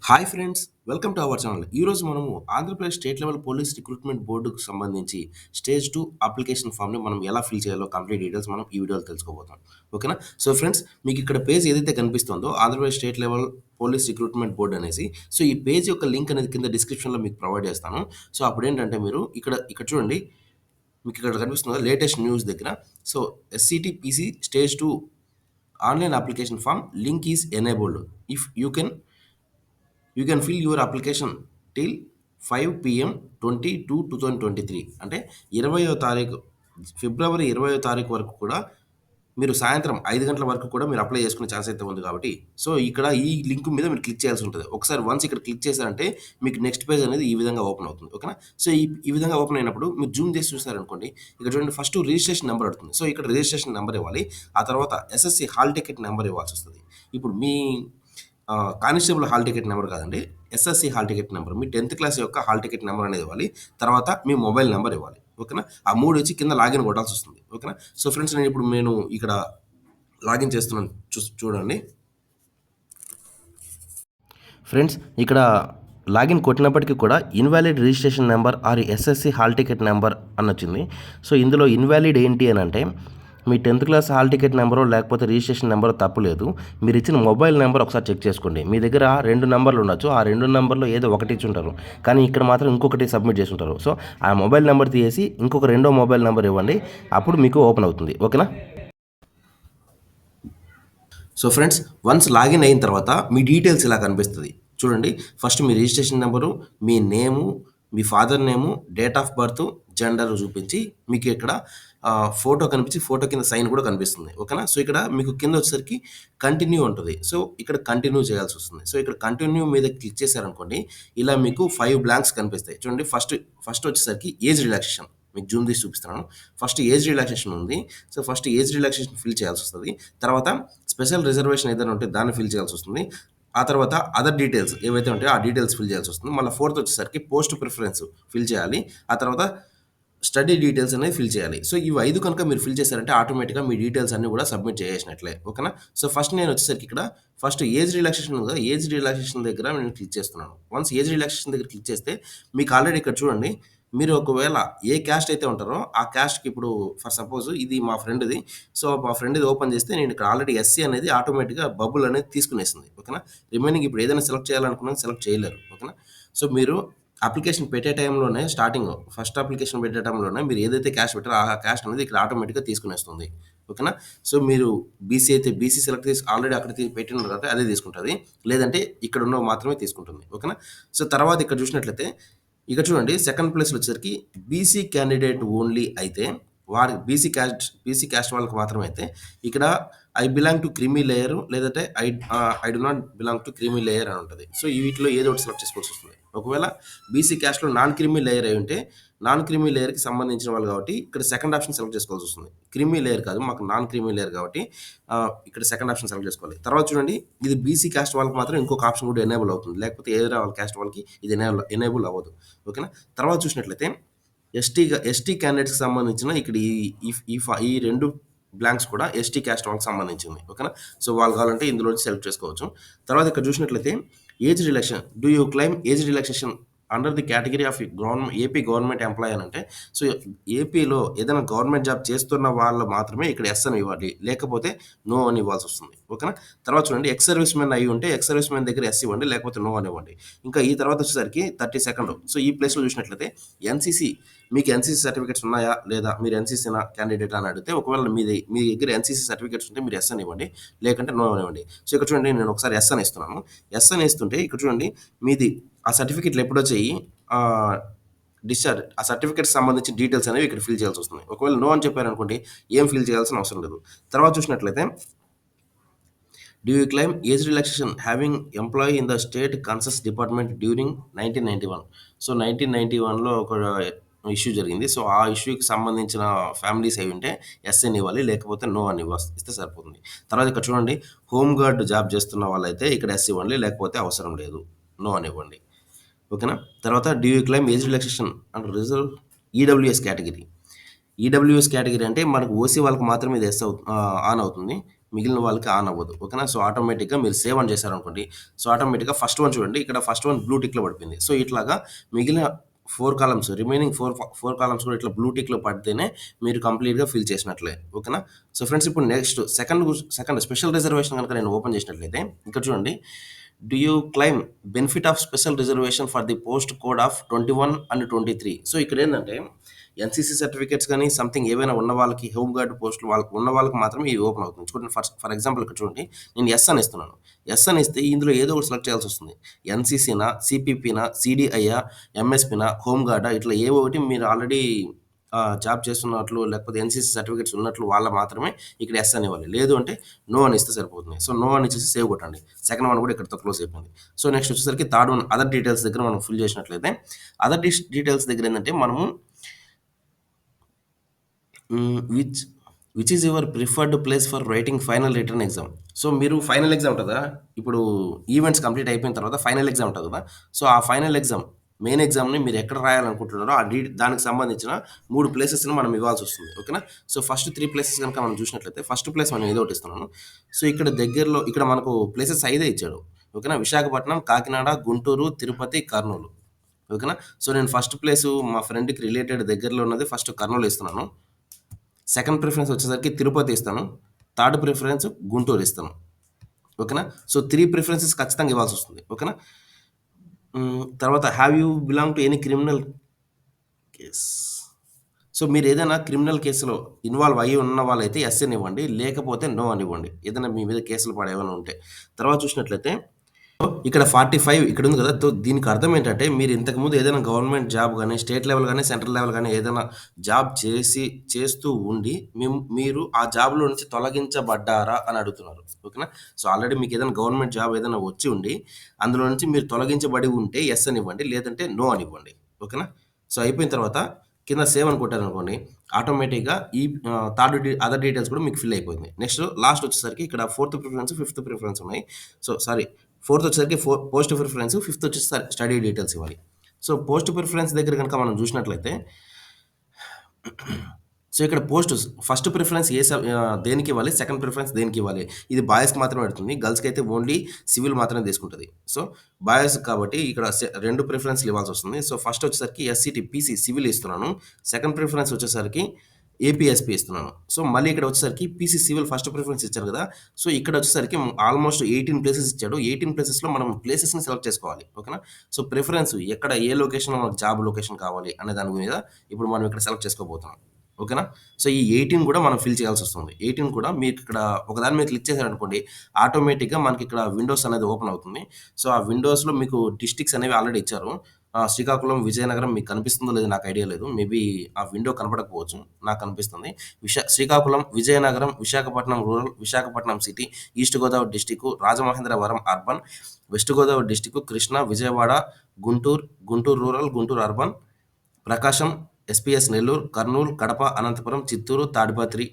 Hi friends, welcome to our channel. ఈరోజు మనము Andhra Pradesh state level police recruitment బోర్డుకు సంబంధించి స్టేజ్ 2 అప్లికేషన్ ఫామ్‌ని మనం ఎలా ఫిల్ చేయాలో కంప్లీట్ డీటెయిల్స్ మనం ఈ వీడియోలో తెలుసుకోబోతున్నాం. ఓకేనా? సో ఫ్రెండ్స్, మీకు ఇక్కడ పేజ్ ఏదైతే కనిపిస్తుందో Andhra Pradesh state level police recruitment board అనేసి, సో ఈ పేజ్ యొక్క లింక్ అనేది కింద డిస్క్రిప్షన్‌లో మీకు ప్రొవైడ్ చేస్తాను. సో అప్పుడేంటంటే మీరు ఇక్కడ ఇక్కడ చూడండి, మీకు ఇక్కడ కనిపిస్తుందా లేటెస్ట్ న్యూస్ దగ్గర. So SCT PC stage 2 online application form link is enabled. If you can fill your application till 5 PM 22/2023 అంటే 20వ తారీఖు ఫిబ్రవరి 20వ తారీఖు వరకు కూడా మీరు సాయంత్రం 5 గంటల వరకు కూడా మీరు అప్లై చేసుకునే ఛాన్స్ అయితే ఉంది కాబట్టి, సో ఇక్కడ ఈ లింక్ మీద మీరు క్లిక్ చేయాల్సి ఉంటుంది. ఒకసారి వన్స్ ఇక్కడ క్లిక్ చేశారంటే మీకు నెక్స్ట్ పేజ్ అనేది ఈ విధంగా ఓపెన్ అవుతుంది. ఓకేనా? సో ఈ విధంగా ఓపెన్ అయినప్పుడు మీరు జూమ్ చేసి చూసారనుకోండి, ఇక్కడ చూడండి ఫస్ట్ రిజిస్ట్రేషన్ నెంబర్ అడుగుతుంది. సో ఇక్కడ రిజిస్ట్రేషన్ నెంబర్ ఇవ్వాలి. ఆ తర్వాత ఎస్ఎస్‌సి హాల్ టికెట్ నెంబర్ ఇవ్వాల్సి వస్తది. ఇప్పుడు మీ కానిస్టేబుల్ హాల్ టికెట్ నెంబర్ కాదండి. SSC hall ticket number. మీ 10థ్ క్లాస్ యొక్క హాల్ టికెట్ నెంబర్ అనేది ఇవ్వాలి. తర్వాత మీ మొబైల్ నెంబర్ ఇవ్వాలి. ఓకేనా? ఆ 3 ఇచ్చి కింద లాగిన్ కొట్టాల్సొస్తుంది. ఓకేనా? సో ఫ్రెండ్స్, నేను ఇక్కడ లాగిన్ చేస్తున్నాను. చూడండి. ఫ్రెండ్స్, ఇక్కడ లాగిన్ కొట్టినప్పటికీ కూడా invalid registration number or SSC hall ticket number అనొచ్చింది. సో ఇందులో ఇన్వాలిడ్ ఏంటి అనంటే, మీ 10థ్ క్లాస్ హాల్ టికెట్ నెంబరో లేకపోతే రిజిస్ట్రేషన్ నెంబరో తప్పులేదు. మీరు ఇచ్చిన మొబైల్ నెంబర్ ఒకసారి చెక్ చేసుకోండి. మీ దగ్గర 2 నంబర్లు ఉండొచ్చు. ఆ 2 నంబర్‌లో ఏదో ఒకటి ఇచ్చుంటారు. కానీ ఇక్కడ మాత్రం ఇంకొకటి సబ్మిట్ చేసుంటారు. సో ఆ మొబైల్ నెంబర్ తీసేసి ఇంకొక రెండో మొబైల్ నెంబర్ ఇవ్వండి. అప్పుడు మీకు ఓపెన్ అవుతుంది. ఓకేనా? సో ఫ్రెండ్స్, వన్స్ లాగిన్ అయిన తర్వాత మీ డీటెయిల్స్ ఇలా కనిపిస్తది. చూడండి, first me registration number, me name, me father name, date of birth, gender చూపించి మీకు ఇక్కడ ఫోటో కనిపించి ఫోటో కింద సైన్ కూడా కనిపిస్తుంది. ఓకేనా? సో ఇక్కడ మీకు కింద వచ్చేసరికి కంటిన్యూ ఉంటది. సో ఇక్కడ కంటిన్యూ చేయాల్సొస్తుంది. సో ఇక్కడ కంటిన్యూ మీద క్లిక్ చేశారనుకోండి, ఇలా మీకు 5 బ్లాంక్స్ కనిపిస్తాయి. చూడండి, ఫస్ట్ వచ్చేసరికి ఏజ్ రిలాక్సేషన్. మీకు జూమ్ తీసి చూపిస్తున్నాను. ఫస్ట్ ఏజ్ రిలాక్సేషన్ ఉంది. So first age relaxation fill చేయాల్సొస్తది. తర్వాత స్పెషల్ రిజర్వేషన్ ఏదైనా ఉంటే దాన్ని ఫిల్ చేయాల్సొస్తుంది. ఆ తర్వాత అదర్ డీటెయిల్స్ ఏవైతే ఉంటాయో ఆ డీటెయిల్స్ ఫిల్ చేయాల్సొస్తుంది. మళ్ళా ఫోర్త్ వచ్చేసరికి పోస్ట్ ప్రిఫరెన్స్ ఫిల్ చేయాలి. ఆ తర్వాత స్టడీ డీటెయిల్స్ అనేది ఫిల్ చేయాలి. సో ఇవి 5 కనుక మీరు ఫిల్ చేశారంటే ఆటోమేటిక్‌గా మీ డీటెయిల్స్ అన్నీ కూడా సబ్మిట్ చేసేసినట్లే. ఓకేనా? సో ఫస్ట్ నేనొచ్చేసరికి ఇక్కడ ఫస్ట్ ఏజ్ రిలాక్సేషన్ ఉంది కదా! ఏజ్ రిలాక్సేషన్ దగ్గర నేను క్లిక్ చేస్తున్నాను. వన్స్ ఏజ్ రిలాక్సేషన్ దగ్గర క్లిక్ చేస్తే మీకు ఆల్రెడీ ఇక్కడ చూడండి, మీరు ఒకవేళ ఏ క్యాస్ట్ అయితే ఉంటారో ఆ క్యాస్ట్‌కి ఇప్పుడు ఫర్ సపోజ్ ఇది మా ఫ్రెండ్‌ది. సో మా ఫ్రెండ్‌ది ఓపెన్ చేస్తే నేను ఇక్కడ ఆల్రెడీ ఎస్సీ అనేది ఆటోమేటిక్‌గా బబుల్ అనేది తీసుకునేసింది. ఓకేనా? రిమైనింగ్ ఇప్పుడు ఏదైనా సెలెక్ట్ చేయాలనుకున్నా సెలెక్ట్ చేయలేరు. ఓకేనా? సో మీరు అప్లికేషన్ పెట్టే టైంలోనే ఫస్ట్ అప్లికేషన్ పెట్టే టైంలోనే మీరు ఏదైతే క్యాస్ట్ పెట్టారో ఆ క్యాస్ట్ అనేది ఇక్కడ ఆటోమేటిక్‌గా తీసుకునేస్తుంది. ఓకేనా? సో మీరు బీసీ అయితే బీసీ సెలెక్ట్ చేసి ఆల్రెడీ అక్కడ పెట్టినారు కాబట్టి అదే తీసుకుంటది. లేదంటే ఇక్కడ ఉన్నవి మాత్రమే తీసుకుంటుంది. ఓకేనా? సో తర్వాత ఇక్కడ చూసినట్లయితే ఇక్కడ చూడండి, సెకండ్ ప్లేస్‌లో వచ్చేసరికి బీసీ క్యాండిడేట్ ఓన్లీ అయితే వారి బీసీ క్యాస్ట్ వాళ్ళకి మాత్రమే అయితే ఇక్కడ I belong to creamy layer లేదంటే I do not belong to creamy layer అని ఉంటది. సో ఈ వీటిలో ఏదో ఒకటి సెలెక్ట్ చేసుకోవాల్సొస్తుంది. ఒకవేళ బీసీ క్యాస్ట్‌లో నాన్ క్రీమీ లేయర్ అయి ఉంటే, నాన్ క్రీమీ లేయర్‌కి సంబంధించిన వాళ్ళు కాబట్టి ఇక్కడ సెకండ్ ఆప్షన్ సెలెక్ట్ చేసుకోవాల్సొస్తుంది. క్రీమీ లేయర్ కాదు, మాకు నాన్ క్రీమీ లేయర్ కాబట్టి ఇక్కడ సెకండ్ ఆప్షన్ సెలెక్ట్ చేసుకోవాలి. తర్వాత చూడండి, ఇది బీసీ క్యాస్ట్ వాళ్ళకి మాత్రం ఇంకొక ఆప్షన్ కూడా ఎనేబుల్ అవుతుంది. లేకపోతే ఏదైనా వాళ్ళ క్యాస్ట్ వాళ్ళకి ఇది ఎనేబుల్ అవ్వదు. ఓకేనా? తర్వాత చూసినట్లయితే ఎస్టీ క్యాండిడేట్స్‌కి సంబంధించిన ఇక్కడ ఈ 2 బ్లాంక్స్ కూడా ఎస్టీ క్యాస్ట్ వాళ్ళకి సంబంధించింది. ఓకేనా? సో వాళ్ళు కావాలంటే ఇందులో నుంచి సెలెక్ట్ చేసుకోవచ్చు. తర్వాత ఇక్కడ చూసినట్లయితే age relaxation. Do you claim age relaxation under the category of AP government employee అని అంటే, సో ఏపీలో ఏదైనా గవర్నమెంట్ జాబ్ చేస్తున్న వాళ్ళు మాత్రమే ఇక్కడ యెస్ అని ఇవ్వాలి. లేకపోతే నో అని ఇవ్వాల్సొస్తుంది. ఓకేనా? తర్వాత చూడండి, ఎక్స్ సర్వీస్ మెన్ అయ్యి ఉంటే ఎక్స్ సర్వీస్ మెన్ దగ్గర యెస్ ఇవ్వండి. లేకపోతే నో అని ఇవ్వండి. ఇంకా ఈ తర్వాత వచ్చేసరికి 32nd. సో ఈ ప్లేస్‌లో చూసినట్లయితే ఎన్‌సీసీ, మీకు ఎన్‌సీసీ సర్టిఫికేట్స్ ఉన్నాయా? లేదా మీరు ఎన్‌సీసీనా క్యాండిడేటా అని అడిగితే, ఒకవేళ మీ దగ్గర ఎన్‌సీసీ సర్టిఫికేట్స్ ఉంటే మీరు యెస్ అని ఇవ్వండి. లేకంటే నో అని ఇవ్వండి. సో ఇక్కడ చూడండి, నేను ఒకసారి యెస్ అని ఇస్తున్నాను. యెస్ అని ఇస్తుంటే ఇక్కడ చూడండి, మీది ఆ సర్టిఫికేట్‌లు ఎప్పుడొచ్చాయి? ఆహ్, ఆ సర్టిఫికేట్‌కి సంబంధించిన డీటెయిల్స్ అనేవి ఇక్కడ ఫిల్ చేయాల్సొస్తుంది. ఒకవేళ నో అని చెప్పారనుకోండి, ఏం ఫిల్ చేయాల్సిన అవసరం లేదు. తర్వాత చూసినట్లయితే do you claim age relaxation having employee in the state concerns department during 1991. So 1991లో ఒక ఇష్యూ జరిగింది. సో ఆ ఇష్యూకి సంబంధించిన ఫ్యామిలీస్ అయి ఉంటే యెస్ అని ఇవ్వాలి. లేకపోతే నో అని ఇస్తే సరిపోతుంది. తర్వాత ఇక్కడ చూడండి, హోమ్ గార్డ్ జాబ్ చేస్తున్న వాళ్ళైతే ఇక్కడ యెస్ ఇవ్వండి. లేకపోతే అవసరం లేదు. నో అని ఇవ్వండి. ఓకేనా? తర్వాత do you claim age relaxation and reserve EWS category. EWS category అంటే మనకు ఓసీ వాళ్ళకి మాత్రమే ఇది ఆన్ అవుతుంది. మిగిలిన వాళ్ళకి ఆన్ అవ్వదు. ఓకేనా? సో, ఆటోమేటిక్‌గా మీరు సేవ్ అని చేశారనుకోండి. సో, ఆటోమేటిక్‌గా ఫస్ట్ వన్ చూడండి. ఇక్కడ ఫస్ట్ వన్ బ్లూ టిక్‌లో పడిపోయింది. సో, ఇట్లాగా మిగిలిన 4 కాలమ్స్ రిమైనింగ్ 4 కాలమ్స్ కూడా ఇట్లా బ్లూ టిక్‌లో పడితేనే మీరు కంప్లీట్‌గా ఫిల్ చేసినట్లే. ఓకేనా? సో, ఫ్రెండ్స్ ఇప్పుడు నెక్స్ట్ సెకండ్ స్పెషల్ రిజర్వేషన్ గనుక నేను ఓపెన్ చేసినట్లయితే ఇక్కడ చూడండి. Do you claim benefit of special reservation for the post code of 21 and 23. So, ఇక్కడేందంటే ఎన్‌సీసీ సర్టిఫికేట్స్ గాని సంథింగ్ ఏవైనా ఉన్న వాళ్ళకి హోమ్ గార్డ్ పోస్టులు వాళ్ళకి ఉన్న వాళ్ళకి మాత్రమే ఇది ఓపెన్ అవుతుంది. చూడండి ఫర్ ఎగ్జాంపుల్ ఇక్కడ చూడండి. నేను యెస్ అని ఇస్తున్నాను. యెస్ అని ఇస్తే ఇందులో ఏదో ఒకటి సెలెక్ట్ చేయాల్సొస్తుంది. ఎన్‌సీసీనా, సీపీపీనా, సీడీఐయా, ఎంఎస్‌పీనా, హోమ్ గార్డా ఇట్లా ఏవో ఒకటి మీరు ఆల్రెడీ జాబ్ చేస్తున్నట్లు లేకపోతే ఎన్‌సీసీ సర్టిఫికేట్స్ ఉన్నట్లు వాళ్ళ మాత్రమే ఇక్కడ యెస్ అనివ్వాలి. లేదు అంటే నో అని ఇస్తే సరిపోతుంది. సో, నో అని ఇచ్చేసి సేవ్ కొట్టండి. సెకండ్ వన్ కూడా ఇక్కడితో క్లోజ్ అయిపోయింది. సో, నెక్స్ట్ వచ్చేసరికి థర్డ్ వన్ అదర్ డీటెయిల్స్ దగ్గర మనం ఫిల్ చేసినట్లయితే అదర్ డీటెయిల్స్ దగ్గర ఏందంటే మనము which which is your preferred place for writing final return exam. So, మీరు ఫైనల్ ఎగ్జామ్ ఉంటదా? ఇప్పుడు ఈవెంట్స్ కంప్లీట్ అయిపోయిన తర్వాత ఫైనల్ ఎగ్జామ్ ఉంటది కదా! సో, ఆ ఫైనల్ ఎగ్జామ్ మెయిన్ ఎగ్జామ్‌ని మీరు ఎక్కడ రాయాలనుకుంటున్నారో దానికి సంబంధించిన 3 ప్లేసెస్‌ని మనం ఇవ్వాల్సొస్తుంది. ఓకేనా? సో, ఫస్ట్ 3 ప్లేసెస్ గనుక మనం చూసినట్లయితే ఫస్ట్ ప్లేస్ మనం ఏదో ఒకటి ఇస్తున్నాను. సో, ఇక్కడ దగ్గరలో ఇక్కడ మనకు ప్లేసెస్ 5 ఇచ్చాడు. ఓకేనా? విశాఖపట్నం, కాకినాడ, గుంటూరు, తిరుపతి, కర్నూలు. ఓకేనా? సో, నేను ఫస్ట్ ప్లేసు మా ఫ్రెండ్‌కి రిలేటెడ్ దగ్గరలో ఉన్నది ఫస్ట్ కర్నూలు ఇస్తున్నాను. సెకండ్ ప్రిఫరెన్స్ వచ్చేసరికి తిరుపతి ఇస్తాను. థర్డ్ ప్రిఫరెన్స్ గుంటూరు ఇస్తాను. ఓకేనా? సో, 3 ప్రిఫరెన్సెస్ ఖచ్చితంగా ఇవ్వాల్సొస్తుంది. ఓకేనా? తర్వాత have you belong to any criminal case. So, మీరేదైనా క్రిమినల్ కేస్‌లో ఇన్వాల్వ్ అయ్యి ఉన్న వాళ్ళైతే యెస్ అనివ్వండి. లేకపోతే నో అనివ్వండి. ఏదైనా మీ మీద కేసులు పడేమైనా ఉంటే. తర్వాత చూసినట్లయితే ఇక్కడ 45 ఇక్కడుంది కదా! దీనికి అర్థం ఏంటంటే, మీరు ఇంతకుముందు ఏదైనా గవర్నమెంట్ జాబ్ గాని, స్టేట్ లెవెల్ గాని, సెంట్రల్ లెవెల్ గాని ఏదైనా జాబ్ చేస్తూ ఉండి, మీరు ఆ జాబ్‌లో నుంచి తొలగించబడ్డారా అని అడుగుతున్నారు. ఓకేనా? సో, ఆల్రెడీ మీకేదైనా గవర్నమెంట్ జాబ్ ఏదైనా వచ్చి ఉండి, అందులో నుంచి మీరు తొలగించబడి ఉంటే యెస్ అనివ్వండి. లేదంటే నో అనివ్వండి. ఓకేనా? సో, అయిపోయిన తర్వాత కింద సేవ్ అని కొట్టారనుకోండి, ఆటోమేటిక్‌గా థర్డ్ అదర్ డీటెయిల్స్ కూడా మీకు ఫిల్ అయిపోయింది. నెక్స్ట్ లాస్ట్ వచ్చేసరికి ఇక్కడ ఫోర్త్ ప్రిఫరెన్స్, ఫిఫ్త్ ప్రిఫరెన్స్ ఉన్నాయి. సో, సారీ ఫోర్త్ వచ్చేసరికి పోస్ట్ ప్రిఫరెన్స్, ఫిఫ్త్ వచ్చేసి స్టడీ డీటెయిల్స్ ఇవ్వాలి. సో, పోస్ట్ ప్రిఫరెన్స్ దగ్గర గనుక మనం చూసినట్లయితే సో, ఇక్కడ ఫస్ట్ ప్రిఫరెన్స్ దేనికివ్వాలి? సెకండ్ ప్రిఫరెన్స్ దేనికివ్వాలి? ఇది బాయ్స్‌కి మాత్రమే పడుతుంది. గర్ల్స్‌కైతే ఓన్లీ సివిల్ మాత్రమే తీసుకుంటది. సో, బాయ్స్ కాబట్టి ఇక్కడ 2 ప్రిఫరెన్స్‌లు ఇవ్వాల్సొస్తుంది. సో, ఫస్ట్ వచ్చేసరికి ఎస్‌సీటీ, పీసీ సివిల్ ఇస్తున్నాను. సెకండ్ ప్రిఫరెన్స్ వచ్చేసరికి ఏపీఎస్‌పీ ఇస్తున్నాను. సో, మళ్ళీ ఇక్కడ వచ్చేసరికి పీసీ సివిల్ ఫస్ట్ ప్రిఫరెన్స్ ఇచ్చారు కదా! సో, ఇక్కడ వచ్చేసరికి ఆల్‌మోస్ట్ 18 ప్లేసెస్ ఇచ్చాడు. 18 ప్లేసెస్‌లో మనం ప్లేసెస్‌ని సెలెక్ట్ చేసుకోవాలి. ఓకేనా? సో, ప్రిఫరెన్స్ ఎక్కడ ఏ లొకేషన్‌లో మనకు జాబ్ లొకేషన్ కావాలి అనే దాని మీద ఇప్పుడు మనం ఇక్కడ సెలెక్ట్ చేసుకోబోతున్నాం. ఓకేనా? సో, ఈ 18 కూడా మనం ఫిల్ చేయాల్సొస్తుంది. 18 కూడా మీకిక్కడ ఒకదాని మీద క్లిక్ చేశారనుకోండి, ఆటోమేటిక్‌గా మనకిక్కడ విండోస్ అనేది ఓపెన్ అవుతుంది. సో, ఆ విండోస్‌లో మీకు డిస్ట్రిక్ట్స్ అనేవి ఆల్రెడీ ఇచ్చారు. శ్రీకాకుళం, విజయనగరం మీకు కనిపిస్తుందో లేదో నాకు ఐడియా లేదు. మేబీ ఆ విండో కనపడకపోవచ్చు. నాకు కనిపిస్తుంది. Srikakulam, Vizianagaram, Visakhapatnam rural, Visakhapatnam city, east Godavari district, Rajamahendravaram urban, west Godavari district, Krishna, Vijayawada, Guntur, Guntur rural, Guntur urban, Prakasam, SPS Nellore, Kurnool, Kadapa, Anantapur, Chittoor, Tadipatri,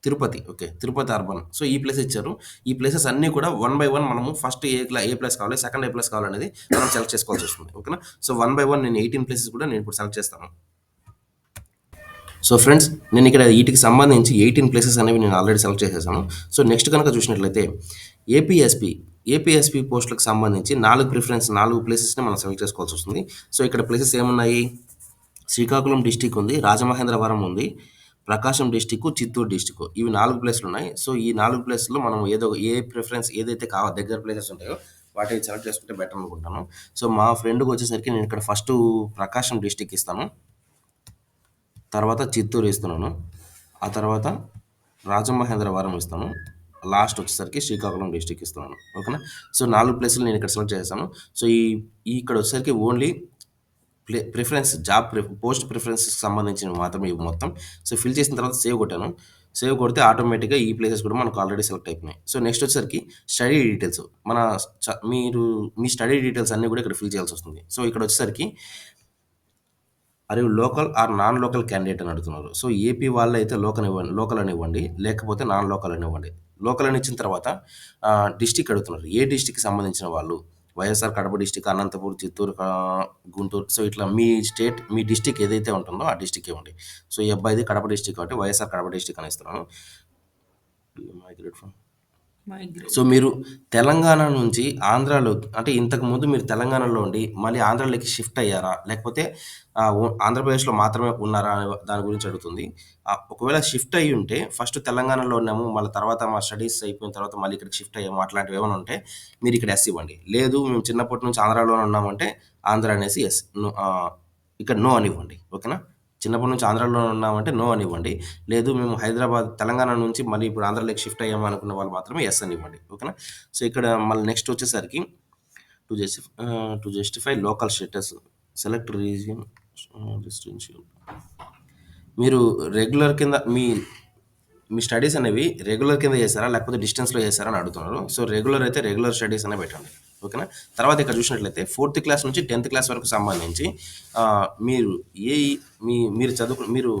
Tirupati. Okay. Tirupati urban. So, ఈ ప్లేస్ ఇచ్చారు. ఈ ప్లేసెస్ అన్నీ కూడా వన్ బై వన్ మనము ఫస్ట్ ఏ ప్లేస్ కావాలి, సెకండ్ ఏ ప్లేస్ కావాలనేది మనం సెలెక్ట్ చేసుకోవాల్సొస్తుంది. ఓకేనా? సో, వన్ బై వన్ నేను 18 ప్లేసెస్ కూడా నేను ఇప్పుడు సెలెక్ట్ చేస్తాను. సో, ఫ్రెండ్స్ నేనిక్కడ ఈటికి సంబంధించి 18 ప్లేసెస్ అనేవి నేను ఆల్రెడీ సెలెక్ట్ చేసేసాను. సో, నెక్స్ట్ గనక చూసినట్లయితే ఏపీఎస్‌పీ, ఏపీఎస్‌పీ పోస్ట్‌లకు సంబంధించి 4 ప్లేసెస్‌ని మనం సెలెక్ట్ చేసుకోవాల్సొస్తుంది. సో, ఇక్కడ ప్లేసెస్ ఏమున్నాయి? శ్రీకాకుళం డిస్ట్రిక్ట్ ఉంది. రాజమహేంద్రవరం ఉంది. ప్రకాశం డిస్ట్రిక్ట్, చిత్తూరు డిస్ట్రిక్ట్ ఇవి 4 ప్లేస్‌లున్నాయి. సో, ఈ 4 ప్లేస్‌లో మనం ఏ ప్రిఫరెన్స్ ఏదైతే దగ్గర ప్లేసెస్ ఉంటాయో వాటిని సెలెక్ట్ చేసుకుంటే బెటర్ అనుకుంటాను. సో, మా ఫ్రెండ్‌కొచ్చేసరికి నేను ఇక్కడ ఫస్టు ప్రకాశం డిస్ట్రిక్ట్ ఇస్తాను. తర్వాత చిత్తూరు ఇస్తున్నాను. ఆ తర్వాత రాజమహేంద్రవరం ఇస్తాను. లాస్ట్ వచ్చేసరికి శ్రీకాకుళం డిస్ట్రిక్ట్ ఇస్తున్నాను. ఓకేనా? సో, 4 ప్లేసులు నేను ఇక్కడ సెలెక్ట్ చేసేసాను. సో, ఇక్కడ వచ్చేసరికి ఓన్లీ ప్రిఫరెన్స్ పోస్ట్ ప్రిఫరెన్స్‌కి సంబంధించినవి మాత్రమే ఇవి మొత్తం. సో, ఫిల్ చేసిన తర్వాత సేవ్ కొట్టాను. సేవ్ కొడితే ఆటోమేటిక్‌గా ఈ ప్లేసెస్ కూడా మనకు ఆల్రెడీ సెలెక్ట్ అయిపోయినాయి. సో, నెక్స్ట్ వచ్చేసరికి స్టడీ డీటెయిల్స్. మన మీరు మీ స్టడీ డీటెయిల్స్ అన్నీ కూడా ఇక్కడ ఫిల్ చేయాల్సొస్తుంది. సో, ఇక్కడ వచ్చేసరికి are you local or non local candidate అని అడుగుతున్నారు. సో, ఏపీ వాళ్ళైతే లోకల్ అనివ్వండి. లేకపోతే నాన్ లోకల్ అనివ్వండి. లోకల్ అని ఇచ్చిన తర్వాత డిస్ట్రిక్ట్ అడుగుతున్నారు. ఏ డిస్ట్రిక్ట్‌కి సంబంధించిన వాళ్ళు? వైఎస్ఆర్ కడప డిస్ట్రిక్ట్, అనంతపూర్, చిత్తూరు, గుంటూరు. సో, ఇట్లా మీ డిస్ట్రిక్ట్ ఏదైతే ఉంటుందో ఆ డిస్ట్రిక్ట్ ఇవ్వండి. సో, ఈ అబ్బాయిది కడప డిస్ట్రిక్ట్ కాబట్టి వైఎస్ఆర్ కడప డిస్ట్రిక్ట్ అని ఇస్తున్నాను. Migrate from so, migrate. మీరు తెలంగాణ నుంచి ఆంధ్రాలోకి అంటే ఇంతకుముందు మీరు తెలంగాణలో ఉండి మళ్ళీ ఆంధ్రాలోకి షిఫ్ట్ అయ్యారా? లేకపోతే ఆంధ్రప్రదేశ్‌లో మాత్రమే ఉన్నారా? అనే దాని గురించి అడుగుతుంది. ఒకవేళ షిఫ్ట్ అయ్యుంటే ఫస్ట్ తెలంగాణలో ఉన్నాము. మళ్ళీ తర్వాత మా స్టడీస్ అయిపోయిన తర్వాత మళ్ళీ ఇక్కడికి షిఫ్ట్ అయ్యాము. అట్లాంటివి ఏమైనా ఉంటే మీరు ఇక్కడ యెస్ ఇవ్వండి. లేదు మేము చిన్నప్పటి నుంచి ఆంధ్రాలోనే ఉన్నామంటే ఆంధ్ర అనేసి యెస్. ఇక్కడ నో అనివ్వండి. ఓకేనా? చిన్నప్పటి నుంచి ఆంధ్రాలో ఉన్నామంటే నో అనివ్వండి. లేదు మేము హైదరాబాద్, తెలంగాణ నుంచి మళ్ళీ ఇప్పుడు ఆంధ్రాలోకి షిఫ్ట్ అయ్యాము అనుకున్న వాళ్ళు మాత్రమే యెస్ అని ఇవ్వండి. ఓకేనా? సో, ఇక్కడ మళ్ళీ నెక్స్ట్ వచ్చేసరికి to justify local status select region residential. మీరు రెగ్యులర్ కింద మీ స్టడీస్ అనేవి రెగ్యులర్ కింద చేశారా? లేకపోతే డిస్టెన్స్‌లో చేశారా అని అడుగుతున్నారు. సో, రెగ్యులర్ అయితే రెగ్యులర్ స్టడీస్ అనే పెట్టండి. ఓకేనా? తర్వాత ఇక్కడ చూసినట్లయితే ఫోర్త్ క్లాస్ నుంచి 10థ్ క్లాస్ వరకు సంబంధించి మీరు ఏ మీరు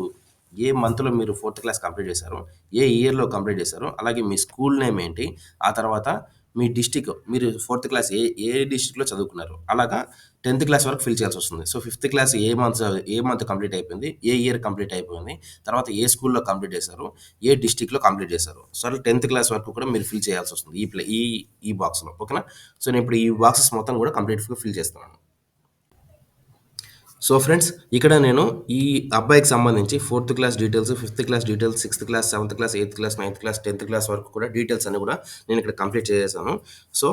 ఏ మంత్‌లో మీరు ఫోర్త్ క్లాస్ కంప్లీట్ చేశారో, ఏ ఇయర్‌లో కంప్లీట్ చేశారో, అలాగే మీ స్కూల్ నేమ్ ఏంటి, ఆ తర్వాత మీ డిస్ట్రిక్ట్ మీరు ఫోర్త్ క్లాస్ ఏ డిస్ట్రిక్ట్‌లో చదువుకున్నారు. అలాగా 10థ్ క్లాస్ వరకు ఫిల్ చేయాల్సొస్తుంది. సో, ఫిఫ్త్ క్లాస్ ఏ మంత్ కంప్లీట్ అయిపోయింది, ఏ ఇయర్ కంప్లీట్ అయిపోయింది, తర్వాత ఏ స్కూల్‌లో కంప్లీట్ చేశారు, ఏ డిస్ట్రిక్ట్‌లో కంప్లీట్ చేశారు. సో, అట్లా 10థ్ క్లాస్ వరకు కూడా మీరు ఫిల్ చేయాల్సొస్తుంది. ఈ బాక్స్‌లో. ఓకేనా? సో, నేను ఇప్పుడు ఈ బాక్సెస్ మొత్తం కూడా కంప్లీట్‌గా ఫిల్ చేస్తున్నాను. సో ఫ్రెండ్స్, ఇక్కడ నేను ఈ అబ్బాయికి సంబంధించి fourth class details, fifth class details, sixth class, seventh class, eighth class, ninth class, 10థ్ క్లాస్ వరకు కూడా డీటెయిల్స్ అన్నీ కూడా నేను ఇక్కడ కంప్లీట్ చేసేసాను. సో,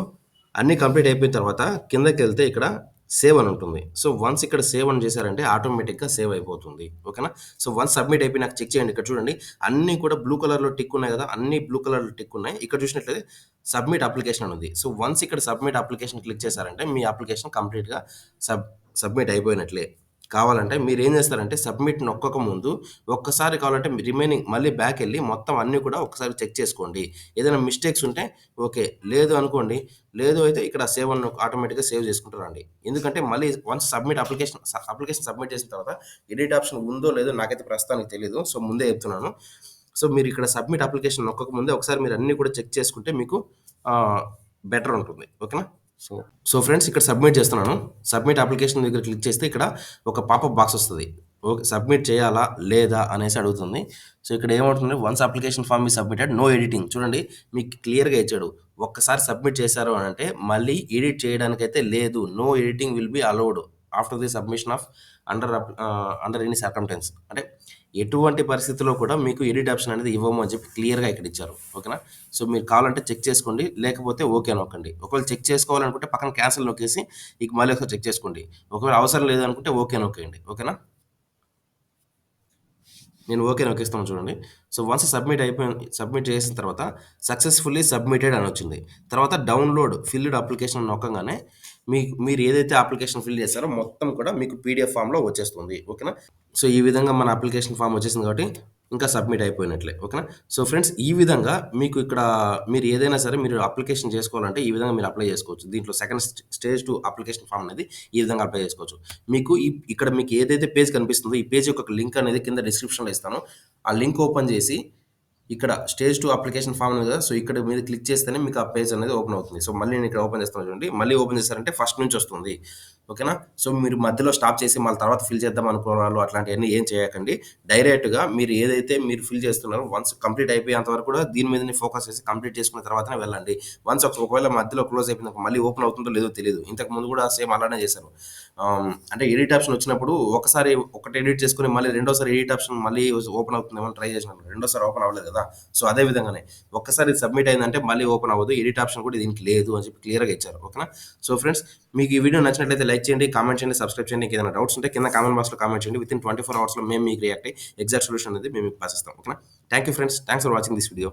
అన్నీ కంప్లీట్ అయిపోయిన తర్వాత కిందకెళ్తే ఇక్కడ సేవ్ అని ఉంటుంది. సో, వన్స్ ఇక్కడ సేవ్ అని చేశారంటే ఆటోమేటిక్‌గా సేవ్ అయిపోతుంది. ఓకేనా? సో, వన్స్ సబ్మిట్ అయిపోయి నాకు చెక్ చేయండి. ఇక్కడ చూడండి అన్నీ కూడా బ్లూ కలర్‌లో టిక్ ఉన్నాయి కదా! అన్నీ బ్లూ కలర్‌లో టిక్ ఉన్నాయి. ఇక్కడ చూసినట్లయితే సబ్మిట్ అప్లికేషన్ అని ఉంది. సో, వన్స్ ఇక్కడ సబ్మిట్ అప్లికేషన్ క్లిక్ చేశారంటే మీ అప్లికేషన్ కంప్లీట్‌గా సబ్ సబ్మిట్ అయిపోయినట్లే. కావాలంటే మీరేం చేస్తారంటే సబ్మిట్ నొక్కక ముందు ఒక్కసారి కావాలంటే రిమైనింగ్ మళ్ళీ బ్యాకెళ్ళి మొత్తం అన్నీ కూడా ఒక్కసారి చెక్ చేసుకోండి. ఏదైనా మిస్టేక్స్ ఉంటే ఓకే. లేదు అనుకోండి. లేదు అయితే ఇక్కడ సేవ్ అని ఆటోమేటిక్‌గా సేవ్ చేసుకుంటూ రండి. ఎందుకంటే మళ్ళీ వన్స్ సబ్మిట్ అప్లికేషన్ సబ్మిట్ చేసిన తర్వాత ఎడిట్ ఆప్షన్ ఉందో లేదో నాకైతే ప్రస్తుతానికి తెలీదు. సో, ముందే చెప్తున్నాను. సో, మీరిక్కడ సబ్మిట్ అప్లికేషన్ నొక్కక ముందే ఒకసారి మీరు అన్నీ కూడా చెక్ చేసుకుంటే మీకు ఆహ్, బెటర్ ఉంటుంది. ఓకేనా? సో ఫ్రెండ్స్ ఇక్కడ సబ్మిట్ చేస్తున్నాను. సబ్మిట్ అప్లికేషన్ దగ్గర క్లిక్ చేస్తే ఇక్కడ ఒక పాపప్ బాక్స్ వస్తది. ఓకే. సబ్మిట్ చేయాలా? లేదా? అనేసి అడుగుతుంది. సో ఇక్కడ ఏమవుతుంది once application form is submitted no editing. చూడండి మీకు క్లియర్‌గా ఇచ్చాడు. ఒక్కసారి సబ్మిట్ చేశారు అనంటే మళ్ళీ ఎడిట్ చేయడానికైతే లేదు. No editing will be allowed after the submission of under any circumstances. అంటే ఎటువంటి పరిస్థితిలో కూడా మీకు ఎడిట్ ఆప్షన్ అనేది ఇవ్వము అని చెప్పి క్లియర్‌గా ఇక్కడ ఇచ్చారు. ఓకేనా? సో మీరు కావాలంటే చెక్ చేసుకోండి. లేకపోతే ఓకే నొక్కండి. ఒకవేళ చెక్ చేసుకోవాలనుకుంటే పక్కన క్యాన్సెల్ నొక్కేసి ఇక మళ్ళీ ఒకసారి చెక్ చేసుకోండి. ఒకవేళ అవసరం లేదనుకుంటే ఓకే నొక్కేయండి. ఓకేనా? నేను ఓకే నొక్కేస్తాను చూడండి. సో వన్స్ సబ్మిట్ చేసిన తర్వాత సక్సెస్‌ఫుల్లీ సబ్మిటెడ్ అని వచ్చింది. తర్వాత డౌన్‌లోడ్ ఫిల్డ్ అప్లికేషన్ నొక్కంగానే మీరు ఏదైతే అప్లికేషన్ ఫిల్ చేశారో మొత్తం కూడా మీకు పీడీఎఫ్ ఫామ్‌లో వచ్చేస్తుంది. ఓకేనా? సో, ఈ విధంగా మన అప్లికేషన్ ఫామ్ వచ్చేసింది కాబట్టి, ఇంకా సబ్మిట్ అయిపోయినట్లే. ఓకేనా? సో, ఫ్రెండ్స్ ఈ విధంగా మీకు ఇక్కడ మీరు ఏదైనా సరే మీరు అప్లికేషన్ చేసుకోవాలంటే ఈ విధంగా మీరు అప్లై చేసుకోవచ్చు. దీంట్లో సెకండ్ స్టేజ్ 2 అప్లికేషన్ ఫామ్ అనేది ఈ విధంగా అప్లై చేసుకోవచ్చు. మీకు ఇక్కడ మీకు ఏదైతే పేజ్ కనిపిస్తుందో ఈ పేజ్ యొక్క లింక్ అనేది కింద డిస్క్రిప్షన్‌లో ఇస్తాను. ఆ లింక్ ఓపెన్ చేసి ఇక్కడ స్టేజ్ 2 అప్లికేషన్ ఫామ్ ఉంది కదా! సో, ఇక్కడ మీద క్లిక్ చేస్తేనే మీకు ఆ పేజ్ అనేది ఓపెన్ అవుతుంది. సో, మళ్ళీ నేను ఇక్కడ ఓపెన్ చేస్తాను చూడండి. మళ్ళీ ఓపెన్ చేశారంటే ఫస్ట్ నుంచి వస్తుంది. ఓకేనా? సో, మీరు మధ్యలో స్టాప్ చేసి మళ్ళీ తర్వాత ఫిల్ చేద్దాం అనుకునే వాళ్ళు అట్లాంటియన్నీ ఏం చేయకండి. డైరెక్ట్‌గా మీరు ఏదైతే మీరు ఫిల్ చేస్తున్నారో వన్స్ కంప్లీట్ అయిపోయేంత వరకు కూడా దీని మీదనే ఫోకస్ చేసి కంప్లీట్ చేసుకున్న తర్వాతనే వెళ్ళండి. వన్స్ ఒకవేళ మధ్యలో క్లోజ్ అయిపోయిందనుకో మళ్ళీ ఓపెన్ అవుతుందో లేదో తెలీదు. ఇంతకు ముందు కూడా సేమ్ అలానే చేశారు. అంటే ఎడిట్ ఆప్షన్ వచ్చినప్పుడు ఒకసారి ఒకటి ఎడిట్ చేసుకొని మళ్ళీ రెండోసారి ఎడిట్ ఆప్షన్ మళ్ళీ ఓపెన్ అవుతుందేమో అని ట్రై చేసినాను. రెండోసారి ఓపెన్ అవ్వలేదు కదా! సో, అదే విధంగానే ఒక్కసారి సబ్మిట్ అయిందంటే మళ్ళీ ఓపెన్ అవ్వదు. ఎడిట్ ఆప్షన్ కూడా దీనికి లేదు అని చెప్పి క్లియర్‌గా ఇచ్చారు. ఓకేనా? సో, ఫ్రెండ్స్ మీకు ఈ వీడియో నచ్చినట్లయితే లైక్ చేయండి, కామెంట్ చేయండి, సబ్స్క్రైబ్ చేయండి. ఇంకేదైనా డౌట్స్ ఉంటే కింద కామెంట్ బాక్స్‌లో కామెంట్ చేయండి. వితిన్ 24 అవర్స్‌లో మేము మీకు రియాక్ట్ అయ్యి ఎగ్జాక్ట్ సొల్యూషన్ అనేది మేము మీకు పాసిస్తాం. ఓకేనా? Thank you friends. Thanks for watching this video.